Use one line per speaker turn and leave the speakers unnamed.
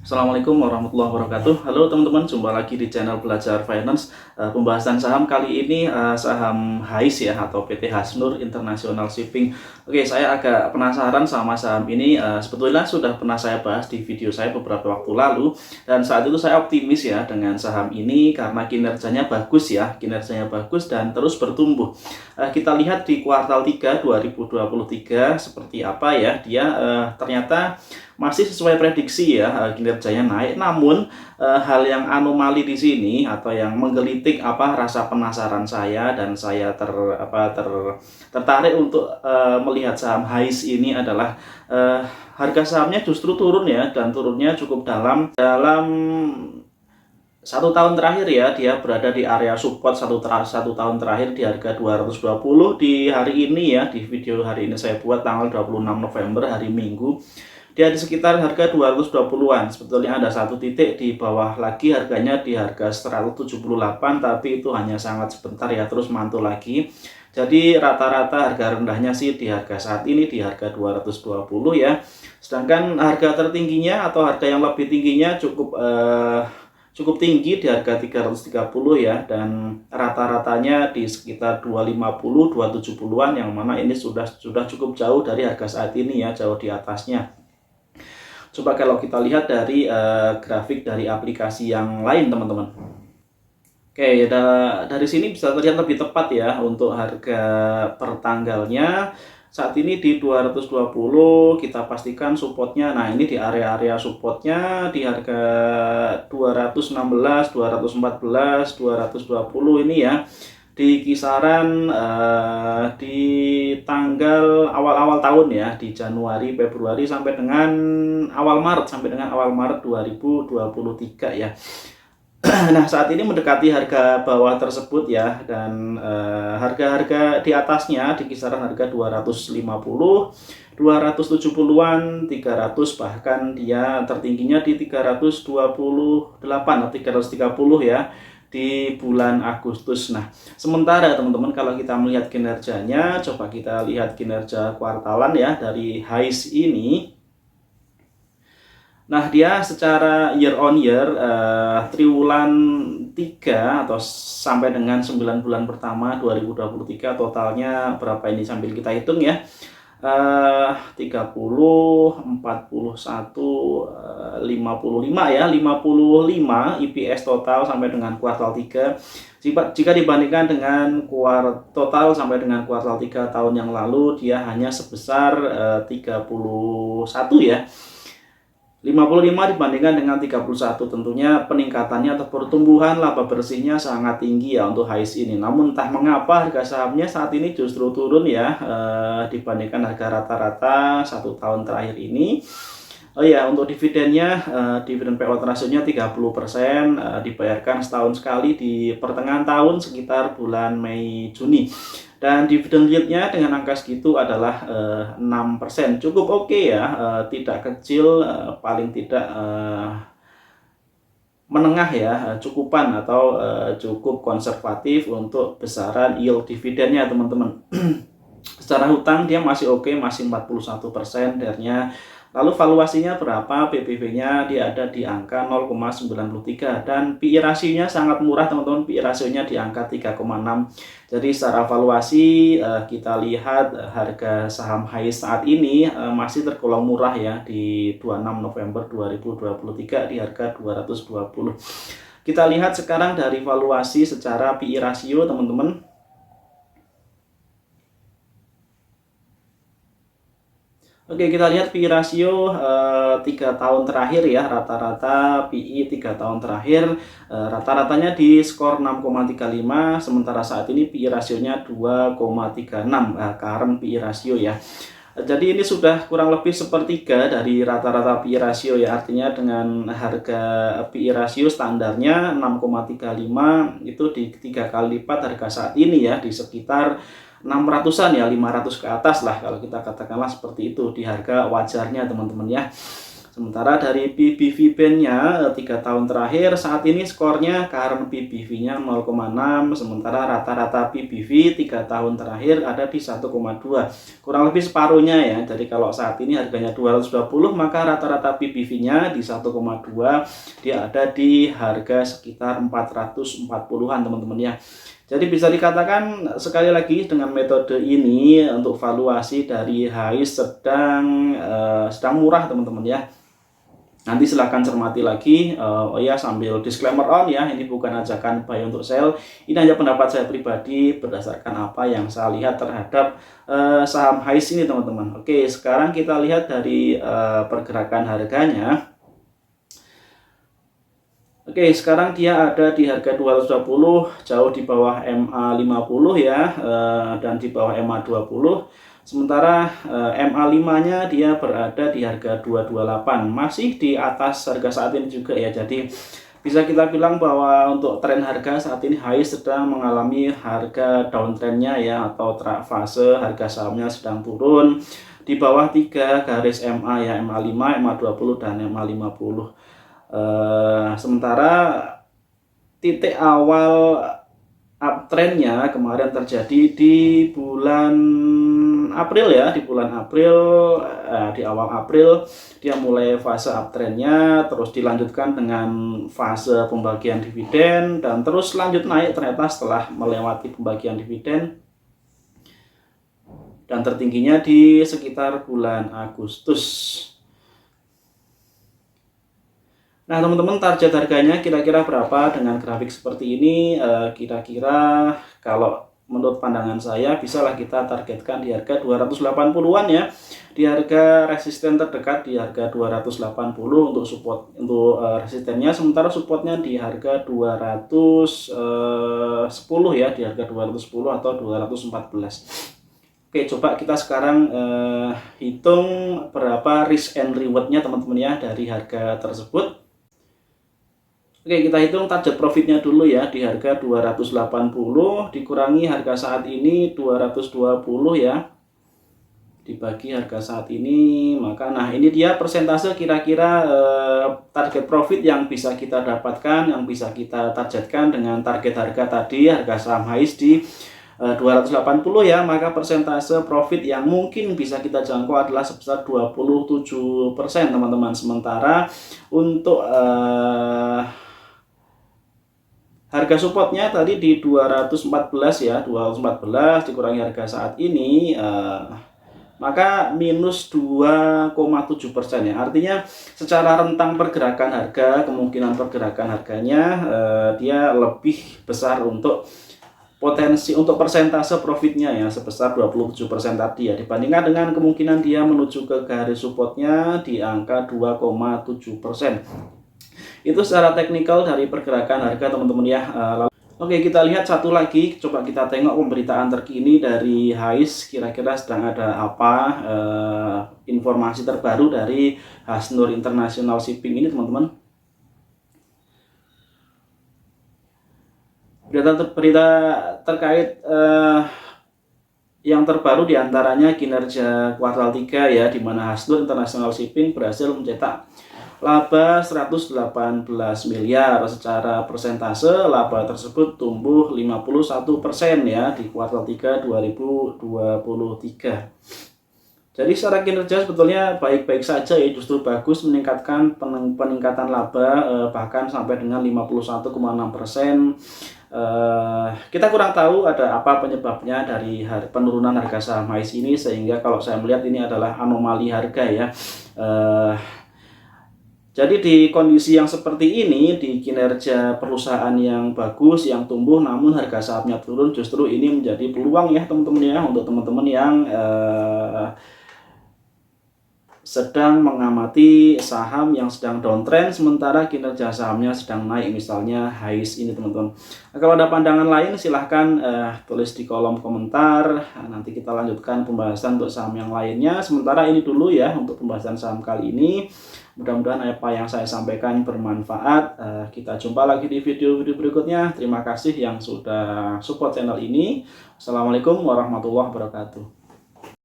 Assalamualaikum warahmatullahi wabarakatuh. Halo teman-teman, jumpa lagi di channel Belajar Finance. Pembahasan saham kali ini saham HAIS ya, atau PT Hasnur International Shipping. Oke, saya agak penasaran sama saham ini. Sebetulnya sudah pernah saya bahas di video saya beberapa waktu lalu, dan saat itu saya optimis ya dengan saham ini karena kinerjanya bagus ya, kinerjanya bagus dan terus bertumbuh. Kita lihat di kuartal 3 2023 seperti apa ya, dia ternyata masih sesuai prediksi ya, kinerjanya naik. Namun hal yang anomali di sini atau yang menggelitik rasa penasaran saya, dan saya tertarik untuk melihat saham HAIS ini adalah harga sahamnya justru turun ya, dan turunnya cukup dalam 1 tahun terakhir ya. Dia berada di area support 1 tahun terakhir di harga 220 di hari ini ya. Di video hari ini saya buat tanggal 26 November hari Minggu. Dia di sekitar harga 220-an. Sebetulnya ada satu titik di bawah lagi, harganya di harga 178, tapi itu hanya sangat sebentar ya, terus mantul lagi. Jadi rata-rata harga rendahnya sih di harga saat ini di harga 220 ya. Sedangkan harga tertingginya atau harga yang lebih tingginya cukup tinggi di harga 330 ya, dan rata-ratanya di sekitar 250 270-an, yang mana ini sudah cukup jauh dari harga saat ini ya, jauh di atasnya. Coba kalau kita lihat dari grafik dari aplikasi yang lain teman-teman. Oke, dari sini bisa terlihat lebih tepat ya untuk harga per tanggalnya. Saat ini di 220, kita pastikan supportnya. Nah, ini di area-area supportnya di harga 216, 214, 220 ini ya. Di kisaran di tanggal awal-awal tahun ya, di Januari, Februari sampai dengan awal Maret 2023 ya. Nah, saat ini mendekati harga bawah tersebut ya, dan harga-harga di atasnya di kisaran harga 250, 270-an, 300, bahkan dia tertingginya di 328 atau 330 ya di bulan Agustus. Nah, sementara teman-teman kalau kita melihat kinerjanya, coba kita lihat kinerja kuartalan ya dari HAIS ini. Nah, dia secara year on year triwulan 3 atau sampai dengan 9 bulan pertama 2023 totalnya berapa ini sambil kita hitung ya. 30, 41, 55 ya, 55 EPS total sampai dengan kuartal 3. Jika dibandingkan dengan total sampai dengan kuartal 3 tahun yang lalu, dia hanya sebesar 31 ya. 55 dibandingkan dengan 31, tentunya peningkatannya atau pertumbuhan laba bersihnya sangat tinggi ya untuk HAIS ini. Namun entah mengapa harga sahamnya saat ini justru turun ya, dibandingkan harga rata-rata 1 tahun terakhir ini. Oh ya, untuk dividennya, dividen payout ratio-nya 30%, dibayarkan setahun sekali di pertengahan tahun sekitar bulan Mei Juni. Dan dividen yield-nya dengan angka segitu adalah 6%. Cukup oke ya, tidak kecil, paling tidak menengah ya, cukupan atau cukup konservatif untuk besaran yield dividennya teman-teman. Secara hutang dia masih oke, masih 41% dernya. Lalu valuasinya berapa? PBV-nya dia ada di angka 0,93, dan PI rasionya sangat murah teman-teman. PI rasionya di angka 3,6. Jadi secara valuasi kita lihat harga saham HAIS saat ini masih tergolong murah ya di 26 November 2023 di harga 220. Kita lihat sekarang dari valuasi secara PI rasio teman-teman. Oke, kita lihat PI rasio 3 tahun terakhir ya, rata-rata PI 3 tahun terakhir rata-ratanya di skor 6,35, sementara saat ini PI rasionya 2,36, current PI rasio ya. Jadi ini sudah kurang lebih sepertiga dari rata-rata PI rasio ya, artinya dengan harga PI rasio standarnya 6,35 itu di 3 kali lipat harga saat ini ya, di sekitar 600-an ya, 500 ke atas lah kalau kita katakanlah seperti itu di harga wajarnya teman-teman ya. Sementara dari PBV Band-nya 3 tahun terakhir saat ini skornya current PBV-nya 0,6, sementara rata-rata PBV 3 tahun terakhir ada di 1,2. Kurang lebih separuhnya ya. Jadi kalau saat ini harganya 220, maka rata-rata PBV-nya di 1,2, dia ada di harga sekitar 440-an teman-teman ya. Jadi bisa dikatakan sekali lagi dengan metode ini untuk valuasi dari HIS sedang murah teman-teman ya. Nanti silahkan cermati lagi. Oh ya, sambil disclaimer on ya, ini bukan ajakan buy untuk sell, ini hanya pendapat saya pribadi berdasarkan apa yang saya lihat terhadap saham HIS ini teman-teman. Oke, sekarang kita lihat dari pergerakan harganya. Oke, sekarang dia ada di harga 220, jauh di bawah MA50 ya, dan di bawah MA20. Sementara MA5-nya dia berada di harga 228, masih di atas harga saat ini juga ya. Jadi bisa kita bilang bahwa untuk tren harga saat ini HIS sedang mengalami harga downtrendnya ya, atau fase harga sahamnya sedang turun di bawah 3 garis MA ya, MA5, MA20 dan MA50. Sementara titik awal uptrendnya kemarin terjadi di bulan April ya, di awal April dia mulai fase uptrendnya, terus dilanjutkan dengan fase pembagian dividen dan terus lanjut naik ternyata setelah melewati pembagian dividen, dan tertingginya di sekitar bulan Agustus. Nah teman-teman, target harganya kira-kira berapa dengan grafik seperti ini? Kira-kira kalau menurut pandangan saya bisalah kita targetkan di harga 280-an ya. Di harga resisten terdekat di harga 280 untuk support, untuk resistennya, sementara supportnya di harga 210 ya, di harga 210 atau 214. Oke, coba kita sekarang hitung berapa risk and reward-nya teman-teman ya dari harga tersebut. Oke, kita hitung target profitnya dulu ya, di harga 280 dikurangi harga saat ini 220 ya, dibagi harga saat ini, maka nah ini dia persentase kira-kira target profit yang bisa kita dapatkan, yang bisa kita targetkan dengan target harga tadi, harga saham HIS di 280 ya, maka persentase profit yang mungkin bisa kita jangkau adalah sebesar 27% teman-teman. Sementara untuk harga supportnya tadi di 214 ya, 214 dikurangi harga saat ini, maka minus 2,7% ya. Artinya secara rentang pergerakan harga, kemungkinan pergerakan harganya dia lebih besar untuk potensi untuk persentase profitnya ya, sebesar 27% tadi ya, dibandingkan dengan kemungkinan dia menuju ke garis supportnya di angka 2,7%. Itu secara teknikal dari pergerakan harga teman-teman ya. Oke, kita lihat satu lagi, coba kita tengok pemberitaan terkini dari HIS, kira-kira sedang ada apa informasi terbaru dari Hasnur International Shipping ini teman-teman. Berita terkait yang terbaru diantaranya kinerja kuartal 3 ya, di mana Hasnur International Shipping berhasil mencetak laba 118 miliar. Secara persentase laba tersebut tumbuh 51% ya di kuartal 3 2023. Jadi secara kinerja sebetulnya baik-baik saja ya, justru bagus, meningkatkan peningkatan laba bahkan sampai dengan 51,6%. Kita kurang tahu ada apa penyebabnya dari penurunan harga saham HIS ini, sehingga kalau saya melihat ini adalah anomali harga ya. Jadi di kondisi yang seperti ini, di kinerja perusahaan yang bagus, yang tumbuh, namun harga sahamnya turun, justru ini menjadi peluang ya teman-teman ya, untuk teman-teman yang sedang mengamati saham yang sedang downtrend sementara kinerja sahamnya sedang naik, misalnya HIS ini teman-teman. Nah, kalau ada pandangan lain silahkan tulis di kolom komentar, nanti kita lanjutkan pembahasan untuk saham yang lainnya. Sementara ini dulu ya untuk pembahasan saham kali ini. Mudah-mudahan apa yang saya sampaikan bermanfaat. Kita jumpa lagi di video-video berikutnya. Terima kasih yang sudah support channel ini. Assalamualaikum warahmatullahi wabarakatuh.